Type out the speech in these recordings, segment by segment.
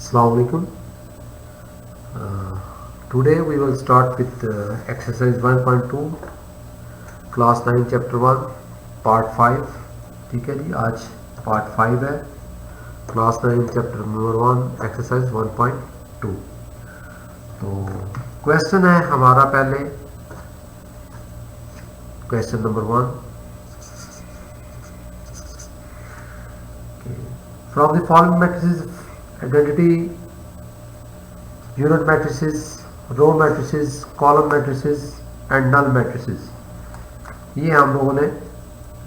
Assalamu alaikum. Today we will start with exercise 1.2 class 9 chapter 1 part 5. ठीक है जी, आज part 5 है class 9 chapter number 1 exercise 1.2. तो question है हमारा पहले question number 1. From the following matrices, identity, unit matrices, row matrices, column matrices and null matrices, ये हम लोगों ने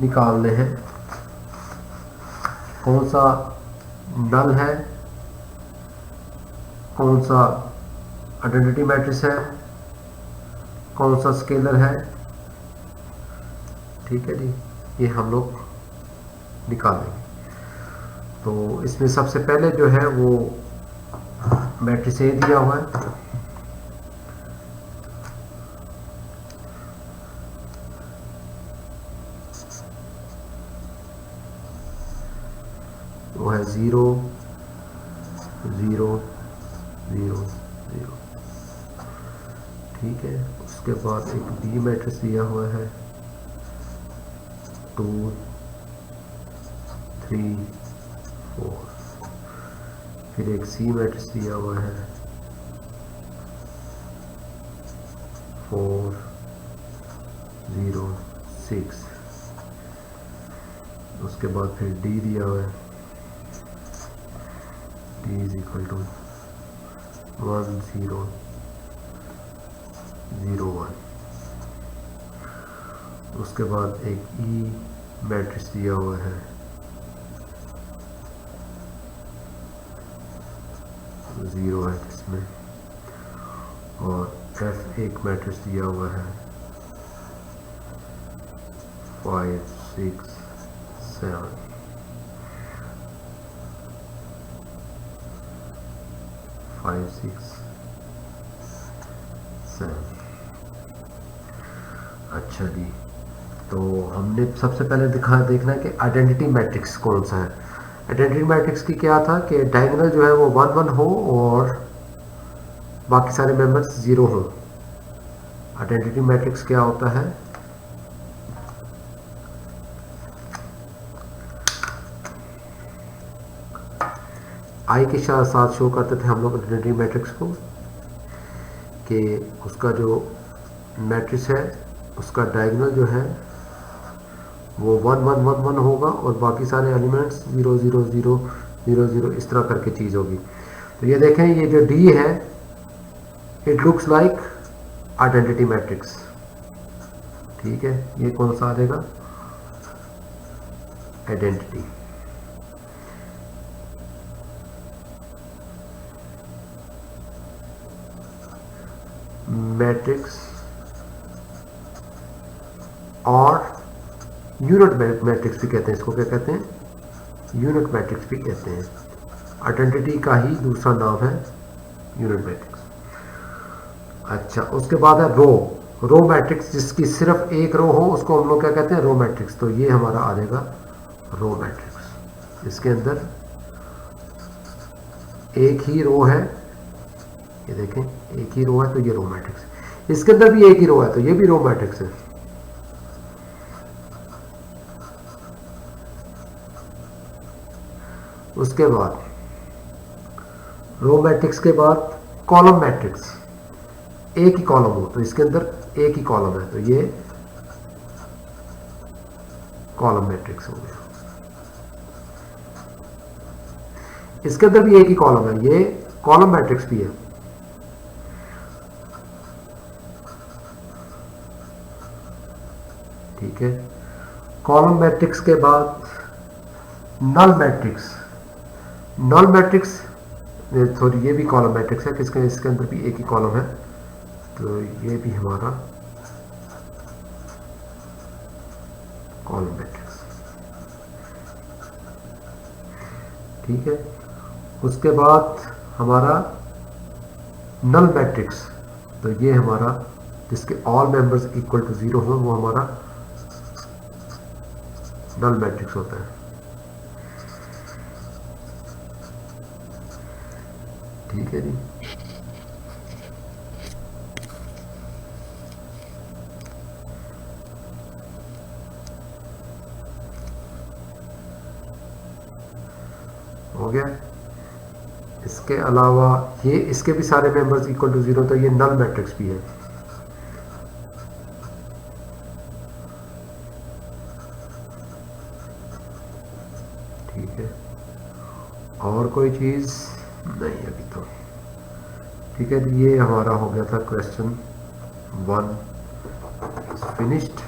निकालने हैं. कौन सा नल है, कौन सा आइडेंटिटी मैट्रिक्स है, कौन सा स्केलर है. ठीक है जी, ये हम लोग निकालेंगे. तो इसमें सबसे पहले जो है वो मैट्रिक्स ए दिया हुआ है. वो है 0 0 0 0. ठीक है. उसके बाद एक बी मैट्रिक्स दिया हुआ है 2 3 4. फिर एक सी मैट्रिक्स दिया हुआ है 4 0 6. उसके बाद फिर डी दिया हुआ है, डी इज इक्वल टू 1 0 0 1. उसके बाद एक ई मैट्रिक्स दिया हुआ है 0 है इसमें, और एफ एक मैट्रिक्स दिया हुआ है 5 6 7. अच्छा जी, तो हमने सबसे पहले देखना है कि आइडेंटिटी मैट्रिक्स कौन सा है. आइडेंटिटी मैट्रिक्स की क्या था कि डायगोनल जो है वो 1 1 हो और बाकी सारे मेंबर्स 0 हो. आइडेंटिटी मैट्रिक्स क्या होता है, आई के साथ शो करते थे हम लोग आइडेंटिटी मैट्रिक्स को कि उसका जो मैट्रिक्स है उसका डायगोनल जो है वो 1 1 1 1 होगा और बाकी सारे एलिमेंट्स 0 0 0 0 0 इस तरह करके चीज़ होगी. तो ये देखें, ये जो डी है it looks like identity matrix. ठीक है, ये कौन सा आ जाएगा, आइडेंटिटी. मैट्रिक्स और यूनिट मैट्रिक्स भी कहते हैं इसको. क्या कहते हैं, यूनिट मैट्रिक्स भी कहते हैं. आइडेंटिटी का ही दूसरा नाम है यूनिट मैट्रिक्स. अच्छा, उसके बाद है रो मैट्रिक्स, जिसकी सिर्फ एक रो हो उसको हम लोग क्या कहते हैं, रो मैट्रिक्स. तो ये हमारा आ जाएगा रो मैट्रिक्स. इसके अंदर एक ही रो है, ये देखें एक ही रो है तो ये रो मैट्रिक्स. इसके अंदर भी एक ही रो है तो ये भी रो मैट्रिक्स है. उसके बाद रो मैट्रिक्स के बाद कॉलम मैट्रिक्स, एक ही कॉलम हो तो इसके अंदर एक ही कॉलम है तो ये कॉलम मैट्रिक्स हो गया. इसके अंदर भी एक ही कॉलम है, ये कॉलम मैट्रिक्स भी है. ठीक है. कॉलम मैट्रिक्स के बाद null matrix. Null matrix sorry ये भी कॉलम मैट्रिक्स है, किसके इसके अंदर भी एक ही कॉलम है तो ये भी हमारा कॉलम मैट्रिक्स. ठीक है. उसके बाद हमारा नल मैट्रिक्स, तो ये हमारा जिसके ऑल मेंबर्स इक्वल टू 0 हो वो हमारा नल मैट्रिक्स होता है. ठीक है जी। हो गया। इसके अलावा ये इसके भी सारे मेंबर्स इक्वल टू 0, तो ये नल मैट्रिक्स भी है। ठीक है, और कोई चीज़ नहीं अभी तो। ठीक है, ये हमारा हो गया था क्वेश्चन 1 फिनिश्ड।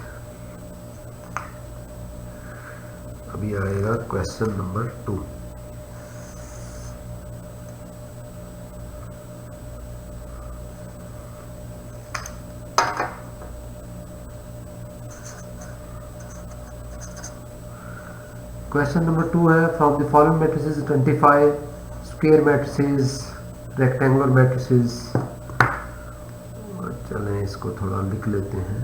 अभी आएगा क्वेश्चन नंबर 2। क्वेश्चन नंबर 2 है, from the following matrices 25 square matrices, rectangular matrices. चलें इसको थोड़ा लिख लेते हैं।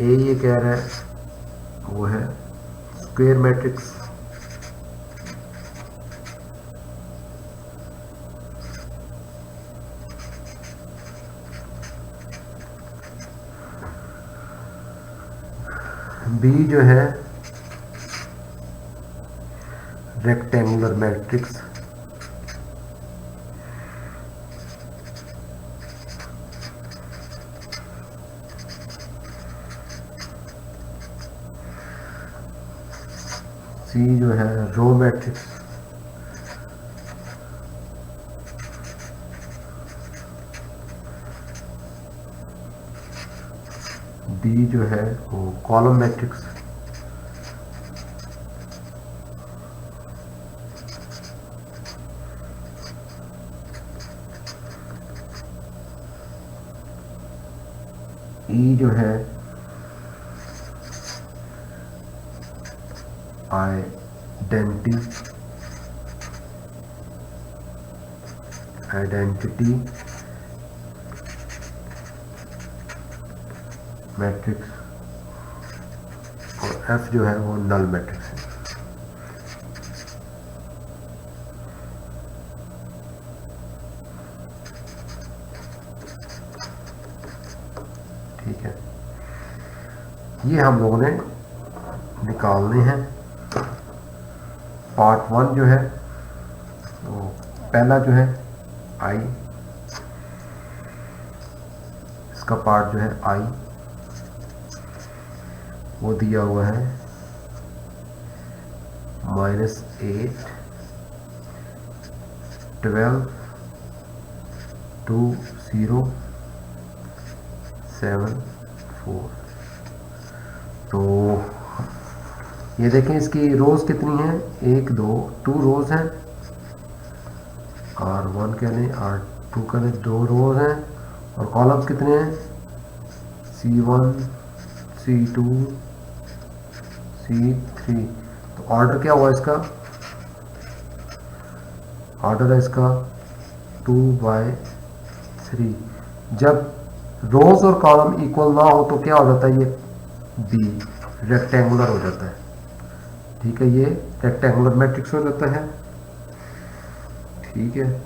ए ये कह रहा है वो है स्क्वायर मैट्रिक्स, बी जो है रेक्टेंगुलर मैट्रिक्स, सी जो है रो मैट्रिक्स, डी जो है वो कॉलम मैट्रिक्स, ई जो है आइडेंटिटी मैट्रिक्स, और एफ जो है वो नल मैट्रिक्स है। ठीक है, ये हम लोगों ने निकालने हैं। पार्ट 1 जो है वो पहला जो है आई, इसका पार्ट जो है आई वो दिया हुआ है -8 12 2 0 7 4। तो ये देखें इसकी रोज कितनी है, 1 2 2 रोज हैं, R1 कह लें, R2 कह लें, 2 रोज हैं, और कॉलम्स कितने हैं, C1 C2 C3। तो ऑर्डर क्या हुआ इसका, ऑर्डर है इसका 2/3। जब रोज और कॉलम इक्वल ना हो तो क्या हो जाता है, ये बी रेक्टेंगुलर हो जाता है। ठीक है, ये रेक्टेंगुलर मैट्रिक्स हो जाता है। ठीक है,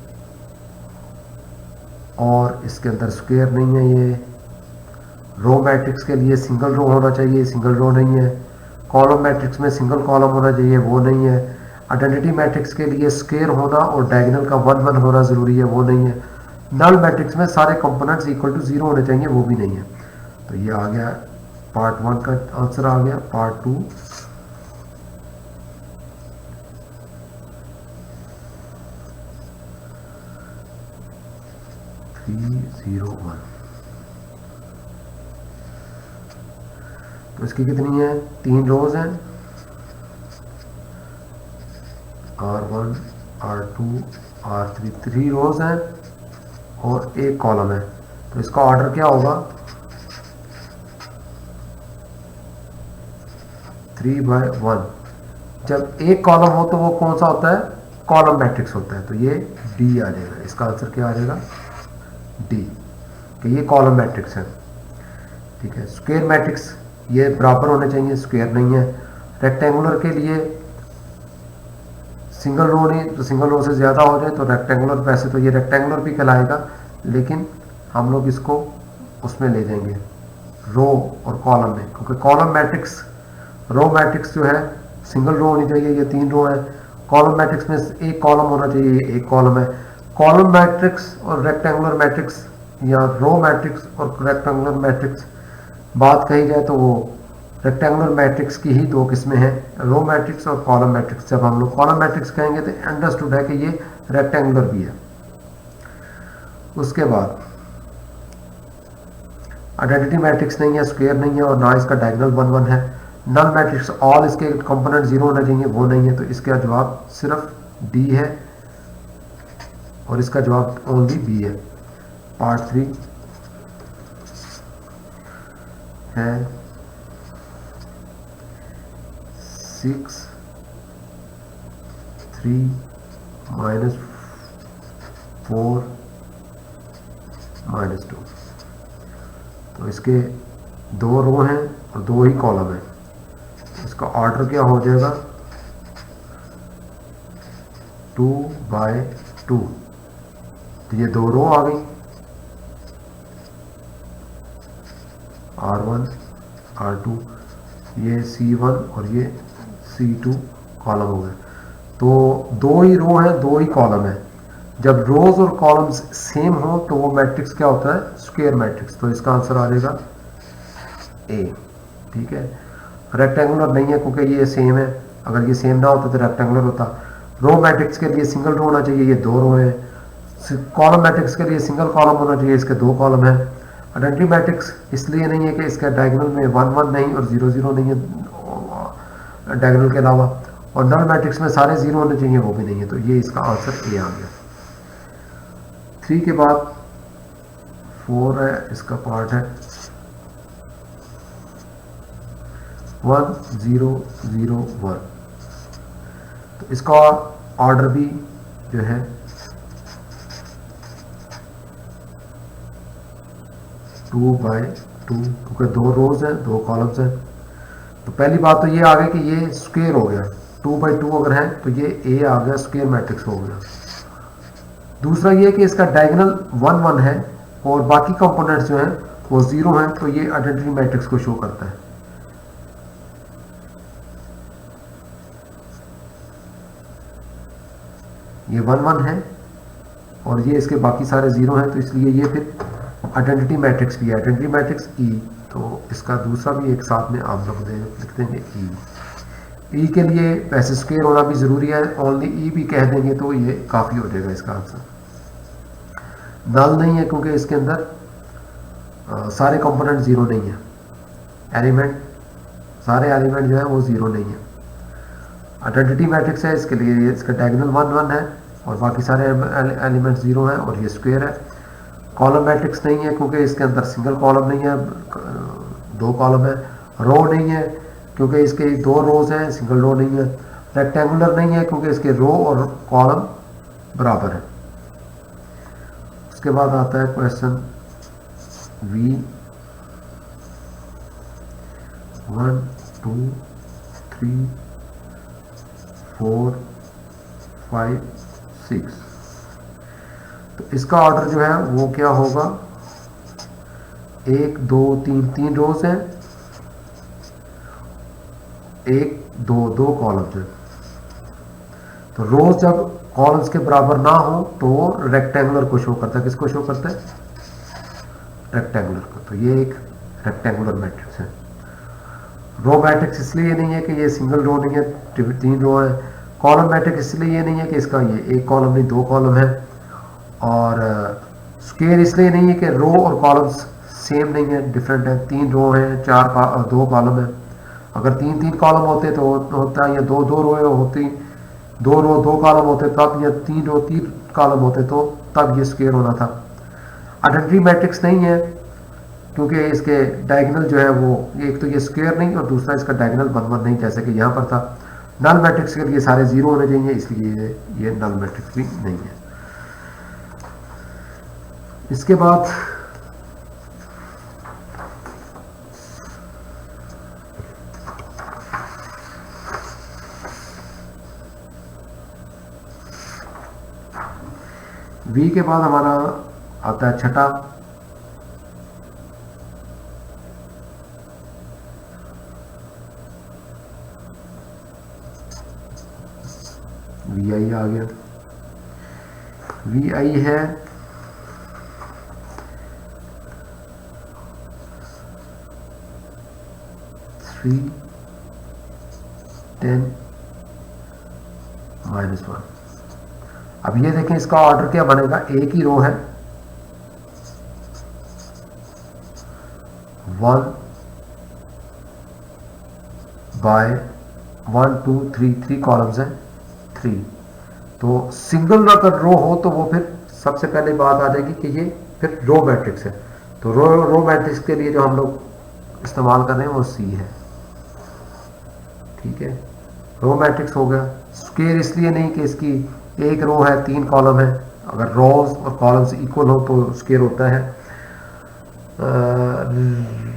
और इसके अंदर स्क्वायर नहीं है। ये रो मैट्रिक्स के लिए सिंगल रो होना चाहिए, सिंगल रो नहीं है। कॉलम मैट्रिक्स में सिंगल कॉलम होना चाहिए, वो नहीं है। आइडेंटिटी मैट्रिक्स के लिए स्क्वायर होना और डायगोनल का 1 1 होना ज़रूरी है, वो नहीं है। नल मैट्रिक्स में सारे कंपोनेंट्स इक्वल टू 0 होने चाहिए, वो भी नहीं है। तो ये आ गया पार्ट 1 का आंसर आ गया। पार्ट 2 301। तो इसकी कितनी है, 3 रोज हैं, R1 R2 R3, 3 रोज हैं और 1 कॉलम है। तो इसका ऑर्डर क्या होगा, 3/1। जब 1 कॉलम हो तो वो कौन सा होता है, कॉलम मैट्रिक्स होता है। तो ये डी आ जाएगा, इसका आंसर क्या आ जाएगा, डी। कि ये कॉलम मैट्रिक्स है, ठीक है। स्क्वायर मैट्रिक्स ये बराबर होने चाहिए, स्क्वायर नहीं है। रेक्टेंगुलर के लिए सिंगल रो नहीं तो सिंगल रो से ज़्यादा हो जाए तो रेक्टेंगुलर, वैसे तो ये रेक्टेंगुलर भी कहलाएगा, लेकिन हम लोग इसको उसमें ले जाएंगे रो और कॉलम में, क्योंकि कॉलम मैट्रिक्स, रो मैट्रिक्स जो है सिंगल रो होनी चाहिए, ये 3 रो है। कॉलम मैट्रिक्स में एक कॉलम होना चाहिए, ये एक कॉलम है। कॉलम मैट्रिक्स और रेक्टेंगुलर मैट्रिक्स या रो मैट्रिक्स और रेक्टेंगुलर मैट्रिक्स बात कही जाए तो वो रेक्टेंगुलर मैट्रिक्स की ही 2 किस्में हैं, रो मैट्रिक्स और कॉलम मैट्रिक्स। जब हम लोग कॉलम मैट्रिक्स कहेंगे तो अंडरस्टूड है कि ये रेक्टेंगुलर भी है। उसके बाद आइडेंटिटी मैट्रिक्स नहीं है, स्क्वायर नहीं है और ना इसका डायगोनल 1 1 है। नल मैट्रिक्स ऑल इसके कंपोनेंट 0 होना चाहिए, वो नहीं है, तो इसका जवाब सिर्फ डी है और इसका जवाब ओनली बी है। पार्ट 3 है 6 3 -4 -2। तो इसके 2 रो हैं और 2 ही कॉलम है। इसका ऑर्डर क्या हो जाएगा 2/2। तो ये 2 रो आ गई, R1 R2, ये C1 और ये C2 कॉलम हो गए। तो 2 ही रो है, 2 ही कॉलम है। जब रोज और कॉलम्स सेम हो तो वो मैट्रिक्स क्या होता है, स्क्वायर मैट्रिक्स। तो इसका आंसर आ जाएगा ए, ठीक है। रेक्टेंगुलर नहीं है क्योंकि ये सेम है, अगर ये सेम ना होता तो रेक्टेंगुलर होता। रो मैट्रिक्स के लिए सिंगल रो होना चाहिए, ये 2 रो है। कॉलम मैट्रिक्स के लिए सिंगल कॉलम होना चाहिए, इसके 2 कॉलम है। आइडेंटिटी मैट्रिक्स इसलिए नहीं है कि इसका डायगोनल में 1 1 नहीं और 0 0 नहीं है डायगोनल के अलावा, और नल मैट्रिक्स में सारे 0 होने चाहिए, वो भी नहीं है। तो ये इसका आंसर ए आ गया। 3 के बाद 4 है, इसका पार्ट है 1 0 0 1। तो इसका ऑर्डर भी जो है 2/2, क्योंकि 2 रोज है, 2 कॉलम्स हैं। तो पहली बात तो ये आ गई कि ये स्क्वायर हो गया, 2/2 अगर है तो ये ए आ गया, स्क्वायर मैट्रिक्स हो गया। दूसरा ये कि इसका डायगोनल 1 1 है और बाकी कंपोनेंट्स जो हैं वो 0 हैं, तो ये आइडेंटिटी मैट्रिक्स को शो करता है। ये 1 1 है और ये इसके बाकी सारे 0 हैं, तो इसलिए ये फिर आइडेंटिटी मैट्रिक्स भी है, आइडेंटिटी मैट्रिक्स ई। तो इसका दूसरा भी एक साथ में आप लोग लिख देंगे ई। ई के लिए वैसे स्क्वायर होना भी ज़रूरी है, ओनली ई भी कह देंगे तो ये काफ़ी हो जाएगा इसका आंसर। नल नहीं है क्योंकि इसके अंदर सारे कंपोनेंट 0 नहीं है, एलिमेंट सारे एलिमेंट जो है वो 0 नहीं है। आइडेंटिटी मैट्रिक्स है, इसके लिए इसका डायगोनल 1 1 है और बाकी सारे एलिमेंट 0 हैं और ये स्क्वायर है। कॉलम मैट्रिक्स नहीं है क्योंकि इसके अंदर सिंगल कॉलम नहीं है, 2 कॉलम है। रो नहीं है क्योंकि इसके 2 रोज हैं, सिंगल रो नहीं है। रेक्टेंगुलर नहीं है क्योंकि इसके रो और कॉलम बराबर है। उसके बाद आता है क्वेश्चन V 1 2 3 4 5 6। तो इसका ऑर्डर जो है वो क्या होगा, 1 2 3 रोज हैं, 1 2 2 कॉलम्स हैं। तो रोज जब कॉलम्स के बराबर ना हो तो वो रेक्टेंगुलर को शो करता है। किसको शो करता है, रेक्टेंगुलर को। तो ये एक रेक्टेंगुलर मैट्रिक्स है। रो मैट्रिक्स इसलिए नहीं है कि ये सिंगल रो नहीं है, 3 रो है। कॉलम मैट्रिक्स इसलिए ये नहीं है कि इसका ये 1 कॉलम नहीं 2 कॉलम है। और स्क्वायर इसलिए नहीं है कि रो और कॉलम्स सेम नहीं है, डिफरेंट है। 3 रो हैं, 2 कॉलम है। अगर 3 कॉलम होते तो होता है, या 2 रो होती, 2 रो 2 कॉलम होते तब, या 3 रो 3 कॉलम होते तो तब ये स्क्वायर होना था। आइडेंटिटी मैट्रिक्स नहीं है क्योंकि इसके डायगोनल जो है वो, एक तो ये स्क्वायर नहीं और दूसरा इसका डायगोनल 1 1 नहीं, जैसे कि यहाँ पर था। नल मैट्रिक्स के लिए सारे 0 होने चाहिए, इसलिए ये नल मैट्रिक्स भी नहीं है। इसके बाद V के बाद हमारा आता है छठा VI आ गया। VI है 3 10 -1। अब ये देखें इसका ऑर्डर क्या बनेगा, एक ही रो है 1 बाय 1 2 3 3 कॉलम्स हैं 3। तो सिंगल अगर रो हो तो वो फिर सबसे पहले बात आ जाएगी कि ये फिर रो मैट्रिक्स है। तो रो मैट्रिक्स के लिए जो हम लोग इस्तेमाल कर रहे हैं वो C है। ठीक है, रो मैट्रिक्स हो गया। स्क्वायर इसलिए नहीं कि इसकी एक रो है 3 कॉलम है, अगर रोज और कॉलम्स इक्वल हो तो स्क्वायर होता है।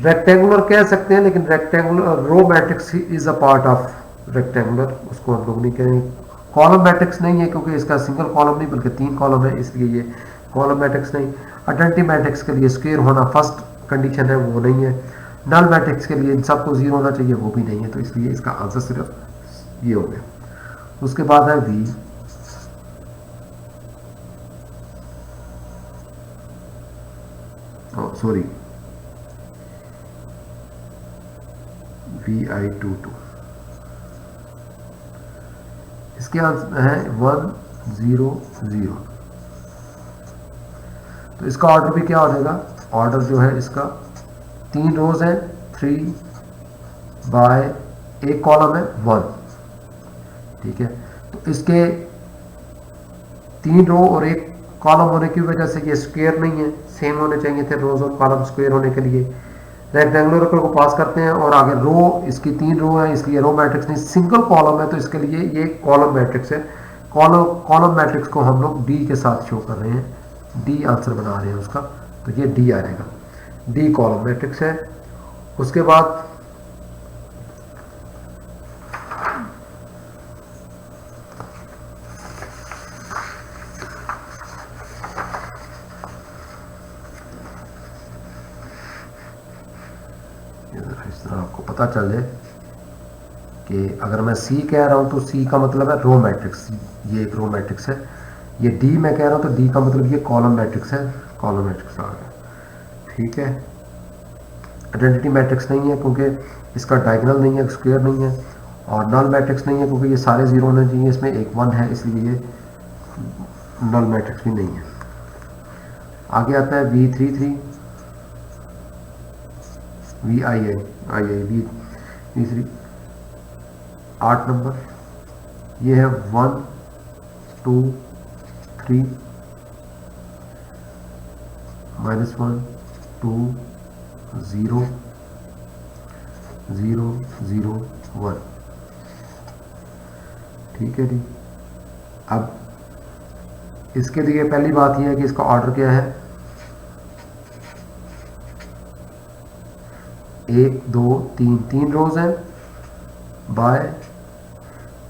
रेक्टेंगुलर कह सकते हैं, लेकिन rectangular row matrix is a part of rectangular, उसको हम लोग नहीं कहेंगे। कॉलम मैट्रिक्स नहीं है क्योंकि इसका सिंगल कॉलम नहीं बल्कि 3 कॉलम है, इसलिए ये कॉलम मैट्रिक्स नहीं। आइडेंटिटी मैट्रिक्स के लिए स्क्वायर होना फर्स्ट कंडीशन है, वो नहीं है। नल मैट्रिक्स के लिए इन सबको 0 होना चाहिए, वो भी नहीं है। तो इसलिए इसका आंसर सिर्फ ये हो गया। उसके बाद है V, सॉरी VI22। इसके आंसर है 1 0 0। तो इसका ऑर्डर भी क्या हो जाएगा, ऑर्डर जो है इसका 3 रोज है 3 बाय एक कॉलम है 1। ठीक है, तो इसके 3 रो और एक कॉलम होने की वजह से ये स्क्वायर नहीं है, सेम होने चाहिए थे रोज और कॉलम स्क्वायर होने के लिए। रेक्टेंगुलर को पास करते हैं और आगे रो, इसकी 3 रो है इसलिए रो मैट्रिक्स नहीं, सिंगल कॉलम है तो इसके लिए ये कॉलम मैट्रिक्स है। कॉलम मैट्रिक्स को हम लोग D के साथ शो कर रहे हैं, D आंसर बना रहे हैं उसका, तो ये D आ जाएगा। D कॉलम मैट्रिक्स है। उसके बाद इस तरह आपको पता चल जाए कि अगर मैं C कह रहा हूं तो C का मतलब है रो मैट्रिक्स, ये एक रो मैट्रिक्स है। ये D मैं कह रहा हूं तो D का मतलब ये कॉलम मैट्रिक्स है, कॉलम मैट्रिक्स आ गया। ठीक है, आइडेंटिटी मैट्रिक्स नहीं है क्योंकि इसका डायगोनल नहीं है, स्क्वायर नहीं है। और नल मैट्रिक्स नहीं है क्योंकि ये सारे 0 होने चाहिए, इसमें एक 1 है इसलिए ये नल मैट्रिक्स भी नहीं है। आगे आता है V33 V3 8 नंबर। ये है 1 2 3 -1 2 0 0 0 1। ठीक है जी। अब इसके लिए पहली बात यह है कि इसका ऑर्डर क्या है, 1 2 3 3 रोज हैं बाय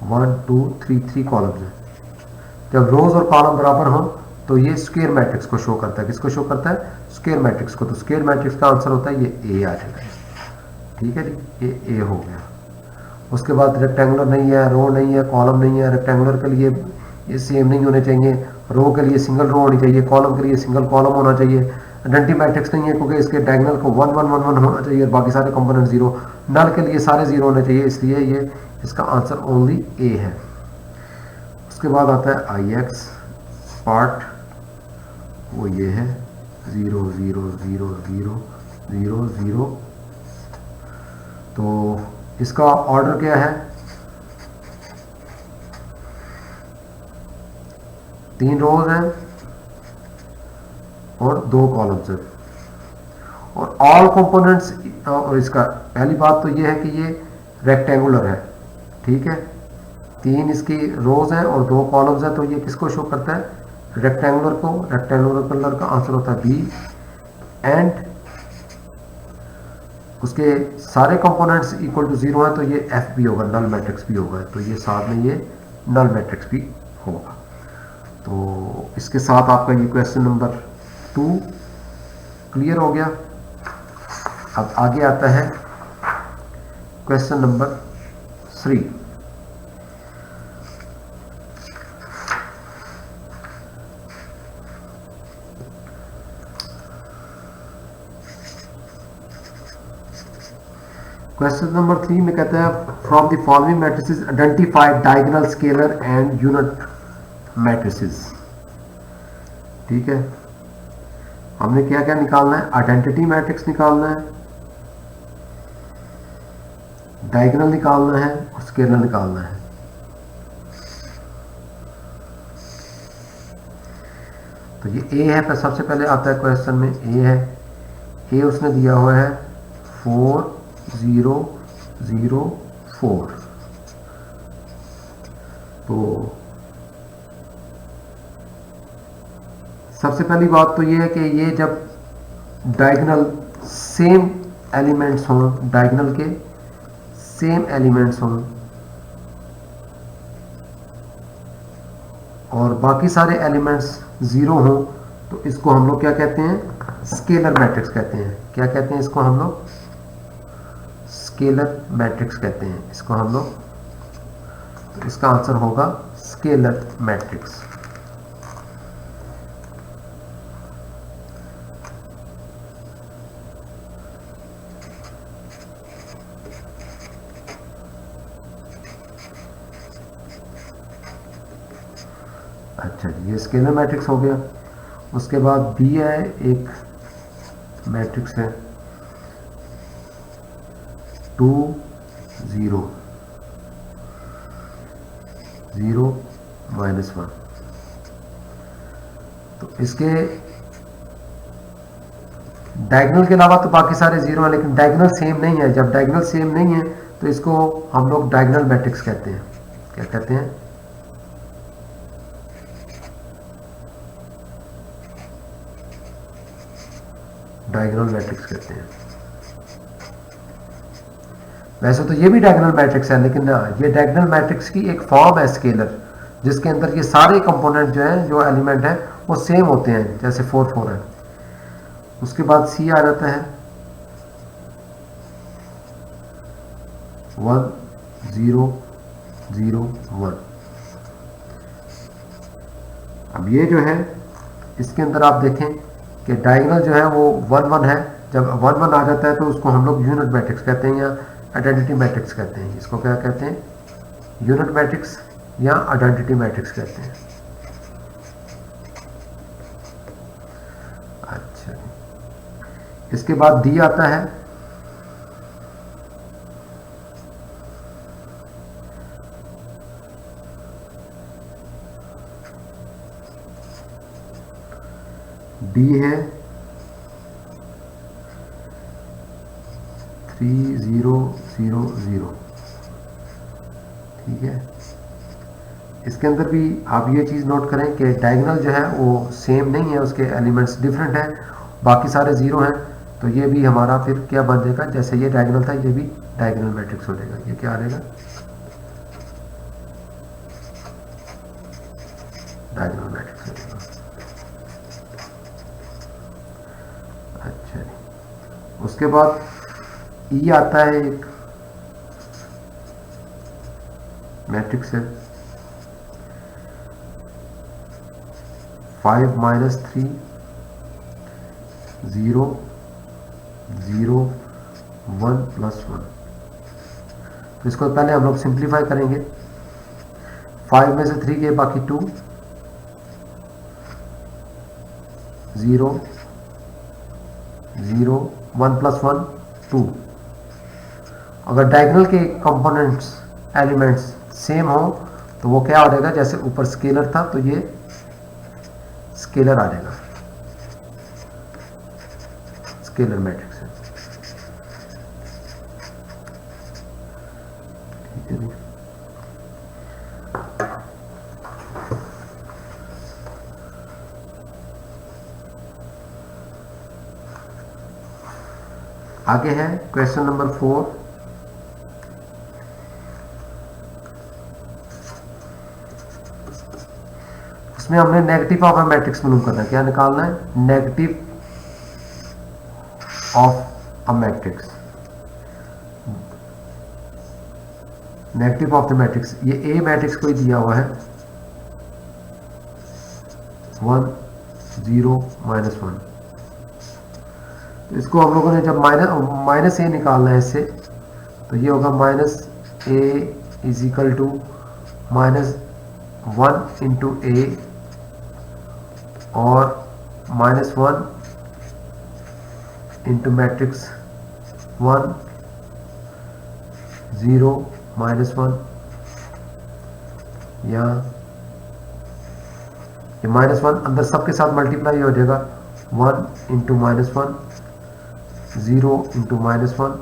1 2 3 3 कॉलम्स हैं। जब रोज और कॉलम बराबर हो तो ये स्क्वायर मैट्रिक्स को शो करता है। किसको शो करता है, स्क्वायर मैट्रिक्स को। तो स्क्वायर मैट्रिक्स का आंसर होता है ये A आ जाएगा। ठीक है जी, ये A हो गया। उसके बाद रेक्टेंगुलर नहीं है, रो नहीं है, कॉलम नहीं है। रेक्टेंगुलर के लिए ये सेम नहीं होने चाहिए, रो के लिए सिंगल रो होनी चाहिए, कॉलम के लिए सिंगल कॉलम होना चाहिए। आइडेंटिटी मैट्रिक्स नहीं है क्योंकि इसके डायगोनल को 1 1 1 1 होना चाहिए और बाकी सारे कंपोनेंट 0। नल के लिए सारे 0 होने चाहिए, इसलिए ये इसका आंसर ओनली A है। उसके बाद आता है IX पार्ट, वो ये है 0 0 0 0 0 0। तो इसका ऑर्डर क्या है, 3 रोज हैं और 2 कॉलम्स हैं और ऑल कंपोनेंट्स। और इसका पहली बात तो ये है कि ये रेक्टेंगुलर है। ठीक है, 3 इसकी रोज हैं और 2 कॉलम्स हैं, तो ये किसको शो करता है, रेक्टेंगुलर को। रेक्टेंगुलर कलर का आंसर होता है B। एंड उसके सारे कंपोनेंट्स इक्वल टू 0 है तो ये F भी होगा, नल मैट्रिक्स भी होगा। तो ये साथ में ये नल मैट्रिक्स भी होगा। तो इसके साथ आपका ये क्वेश्चन नंबर 2 क्लियर हो गया। अब आगे आता है क्वेश्चन नंबर 3। क्वेश्चन नंबर 3 में कहता है from the following matrices identify diagonal scalar and unit matrices. ठीक है, हमने क्या क्या निकालना है, आइडेंटिटी मैट्रिक्स निकालना है, डायगोनल निकालना है और स्केलर निकालना है। तो ये ए है, पर सबसे पहले आता है क्वेश्चन में ए है। ए उसने दिया हुआ है 4 0 0 4। तो सबसे पहली बात तो ये है कि ये जब डायगोनल सेम एलिमेंट्स हों, डायगोनल के सेम एलिमेंट्स हों और बाकी सारे एलिमेंट्स जीरो हों, तो इसको हम लोग क्या कहते हैं, स्केलर मैट्रिक्स कहते हैं। क्या कहते हैं इसको हम लोग, स्केलर मैट्रिक्स कहते हैं इसको हम लोग। तो इसका आंसर होगा स्केलर मैट्रिक्स। अच्छा जी, ये स्केलर मैट्रिक्स हो गया। उसके बाद बी है, एक मैट्रिक्स है 2 0 0 -1। तो इसके डायगोनल के अलावा तो बाकी सारे जीरो हैं, लेकिन डायगोनल सेम नहीं है। जब डायगोनल सेम नहीं है तो इसको हम लोग डायगोनल मैट्रिक्स कहते हैं। क्या कहते हैं, डायगोनल मैट्रिक्स कहते हैं। वैसे तो ये भी डायगोनल मैट्रिक्स है, लेकिन ये डायगोनल मैट्रिक्स की एक फॉर्म है स्केलर, जिसके अंदर ये सारे कंपोनेंट जो हैं, जो एलिमेंट हैं वो सेम होते हैं, जैसे 4 4 है। उसके बाद सी आ जाता है 1 0 0 1। अब ये जो है इसके अंदर आप देखें कि डायगोनल जो है वो 1 1 है। जब 1 1 आ जाता है तो उसको हम लोग यूनिट मैट्रिक्स कहते हैं या आइडेंटिटी मैट्रिक्स कहते हैं। इसको क्या कहते हैं, यूनिट मैट्रिक्स या आइडेंटिटी मैट्रिक्स कहते हैं। अच्छा, इसके बाद डी आता है डी है 3 0 0 0। ठीक है, इसके अंदर भी आप ये चीज़ नोट करें कि डायगोनल जो है वो सेम नहीं है, उसके एलिमेंट्स डिफरेंट हैं, बाकी सारे ज़ीरो हैं। तो ये भी हमारा फिर क्या बन जाएगा, जैसे ये डायगोनल था ये भी डायगोनल मैट्रिक्स हो जाएगा। ये क्या आ जाएगा, डायगोनल मैट्रिक्स हो जाएगा। अच्छा जी, उसके बाद ई आता है, एक मैट्रिक्स है 5 -3 0 0 1 +1। तो इसको पहले हम लोग सिंप्लीफाई करेंगे। 5 में से 3 के बाकी 2 0 0 1 +1 2। अगर डायगोनल के कंपोनेंट्स एलिमेंट्स सेम हो तो वो क्या हो जाएगा, जैसे ऊपर स्केलर था तो ये स्केलर आ जाएगा, स्केलर मैट्रिक्स है। ठीक है जी, आगे है क्वेश्चन नंबर 4। इसमें हमने नेगेटिव ऑफ अ मैट्रिक्स मालूम करना है। क्या निकालना है? Negative of a matrix, negative of the matrix. ये ए मैट्रिक्स कोई दिया हुआ है 1 0 -1, तो इसको हम लोगों ने जब माइनस ए निकालना है इससे, तो ये होगा minus a is equal to -1 into a और -1 इंटू मैट्रिक्स 1 0 -1, या ये -1 अंदर सबके साथ मल्टीप्लाई हो जाएगा, 1 इंटू -1 0 इंटू -1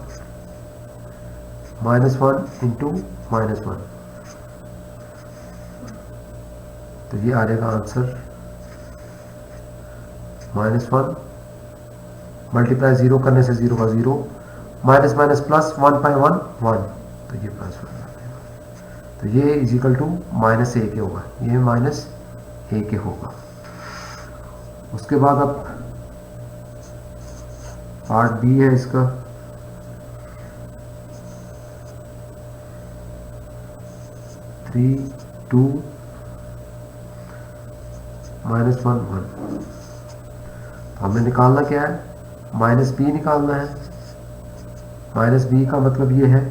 -1 इंटू -1, तो ये आ जाएगा आंसर -1 मल्टीप्लाई 0 करने से 0 का 0, माइनस माइनस प्लस 1 बाई 1 1, तो ये प्लस 1 आ जाएगा। तो ये इज इक्वल टू माइनस ए के होगा, ये माइनस ए के होगा। उसके बाद अब पार्ट बी है इसका, थ्री टू -1 1, हमें निकालना क्या है? माइनस बी निकालना है। माइनस बी का मतलब ये है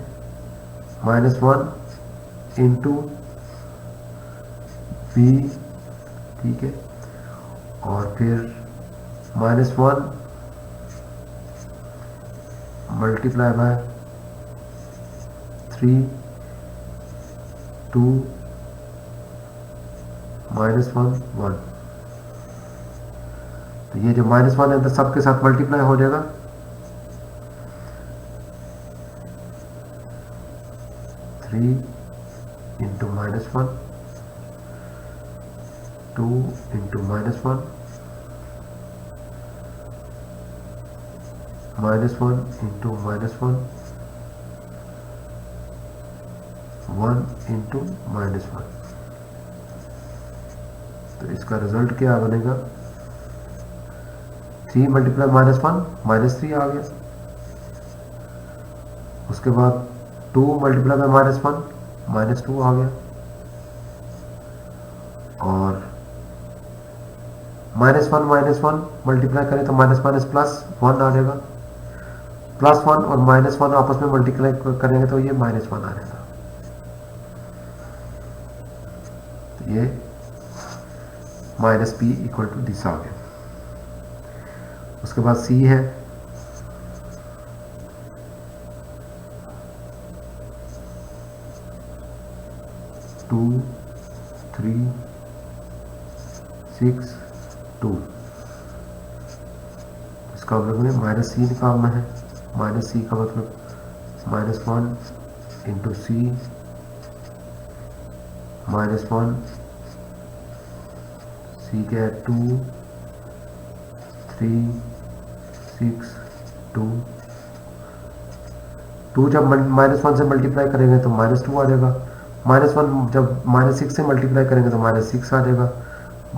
-1 इंटू बी, ठीक है, और फिर -1 मल्टीप्लाई बाय 3 2 -1 1, तो ये जो -1 है तो सबके साथ मल्टीप्लाई हो जाएगा, 3 इंटू -1 2 इंटू -1 -1 इंटू -1 1 इंटू -1, तो इसका रिजल्ट क्या बनेगा? 3 मल्टीप्लाई -1 -3 आ गया। उसके बाद 2 मल्टीप्लाई बाय -1 -2 आ गया, और -1 मल्टीप्लाई करें तो माइनस माइनस प्लस 1 आ जाएगा, +1 और -1 आपस में मल्टीप्लाई करेंगे तो ये -1 आ जाएगा। तो ये -b इक्वल टू दिस आ गया। उसके बाद c है, टू 3 6 2, इसका हम लोगों ने -c निकालना है। -c का मतलब -1 इंटू c -1 c क्या है 2 3 6 2, 2 जब -1 से मल्टीप्लाई करेंगे तो -2 आ जाएगा, -1 जब -6 से मल्टीप्लाई करेंगे तो -6 आ जाएगा,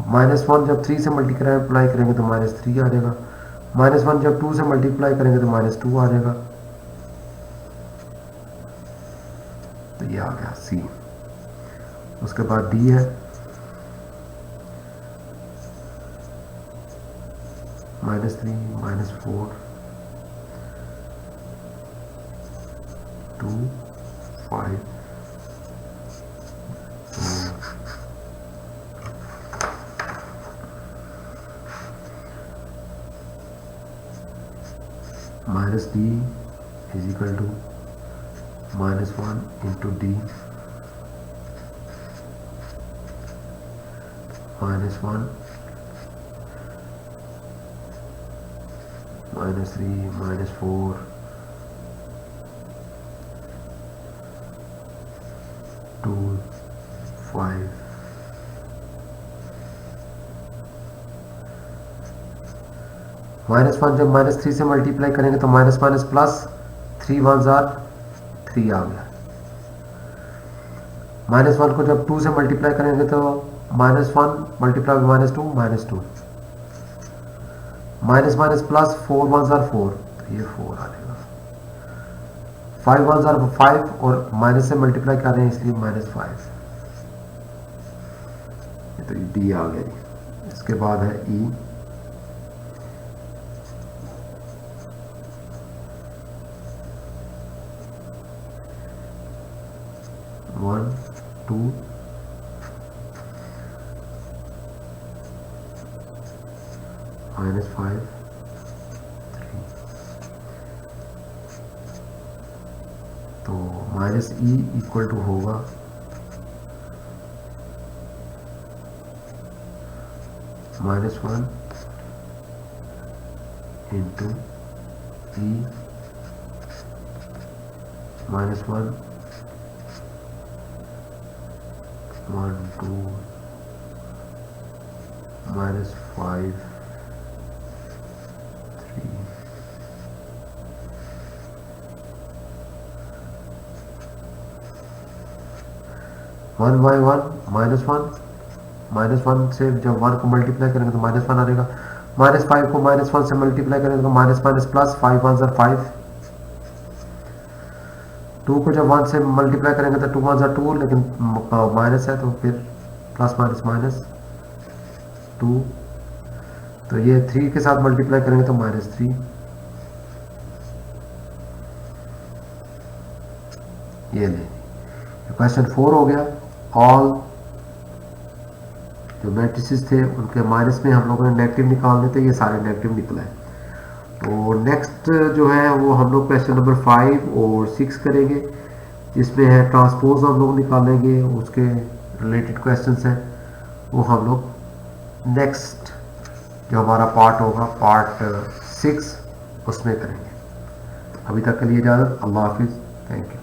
-1 जब 3 से मल्टीप्लाई करेंगे तो -3 आ जाएगा, -1 जब 2 से मल्टीप्लाई करेंगे तो -2 आ जाएगा। तो ये आ गया C। उसके बाद D है, -3 -4 2 5 -d is equal to -1 into d -1 -3 -4 2 5 -1 जब -3 से मल्टीप्लाई करेंगे तो माइनस माइनस प्लस 3 1 3 आ गया। -1 को जब 2 से मल्टीप्लाई करेंगे तो -1 multiply by -2 -2, minus minus plus, 4 1 are 4, तो ये 4 आ जाएगा, 5 1 आर 5 और माइनस से मल्टीप्लाई कर रहे हैं इसलिए -5, तो डी आ गया जी। इसके बाद है ई, वन टू -5 3, तो माइनस ई इक्वल टू होगा -1 into E -1 1 2 -5 3, one by one -1 से जब 1 को मल्टीप्लाई करेंगे तो -1 आ जाएगा, -5 को -1 से मल्टीप्लाई करेंगे तो माइनस माइनस प्लस, 5 1 5, 2 को जब 1 से मल्टीप्लाई करेंगे तो 2 1 2, लेकिन माइनस है तो फिर प्लस माइनस माइनस 2, तो ये 3 के साथ मल्टीप्लाई करेंगे तो -3, ये ले क्वेश्चन 4 हो गया। ऑल जो मैट्रिसेस थे उनके माइनस में हम लोगों ने नेगेटिव निकालने थे, ये सारे नेगेटिव निकला है। तो नेक्स्ट जो है वो हम लोग क्वेश्चन नंबर 5 और 6 करेंगे, जिसमें है ट्रांसपोज हम लोग निकालेंगे, उसके रिलेटेड क्वेश्चंस हैं वो हम लोग नेक्स्ट जो हमारा पार्ट होगा पार्ट 6 उसमें करेंगे। अभी तक के लिए इजाज़त, अल्लाह हाफिज़, थैंक यू।